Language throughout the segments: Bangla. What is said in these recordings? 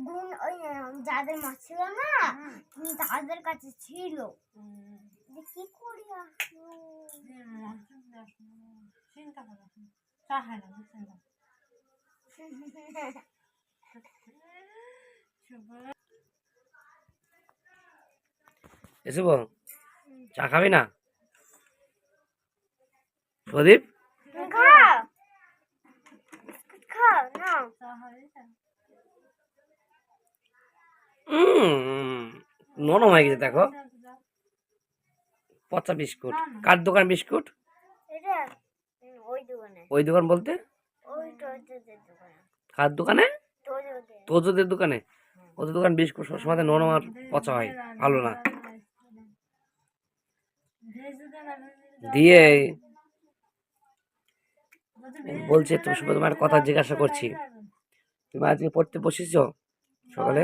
গুণ ওই যাদের মাছ ছিল না তাদের কাছে ছিল। কি করি চিন্তা করো চা হয় না এসব চা খাবি না প্রদীপ? নরম হয়ে গেছে দেখো, পচা বিস্কুট। কার দোকান বিস্কুট? ওই দোকান বলতে কার দোকানে? তোজোদের দোকানে। ওদের দোকান বিস্কুট সবসময় নরম আর পচা হয়, ভালো না। দিয়ে বলছে তোমার কথা জিজ্ঞাসা করছি, তুমি আজকে পড়তে বসেছ সকালে?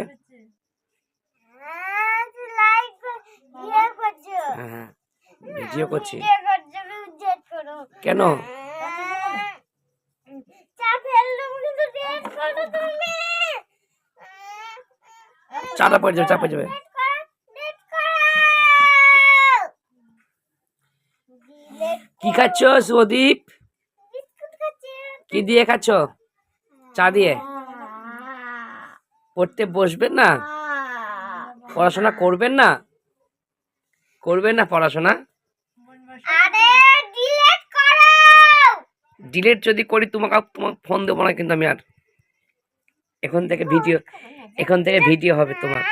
হ্যাঁ ভিডিও করছি। কেন? চাটা পড়ে যাবে, চা পড়ে যাবে। কি খাচ্ছ সুদীপ? কি দিয়ে খাচ্ছ? চা দিয়ে? পড়তে বসবেন না? পড়াশোনা করবেন না? করবেন না পড়াশোনা? ডিলিট যদি করি তোমাকে ফোন দেবো না কিন্তু আমি আর। এখন থেকে ভিডিও হবে তোমার।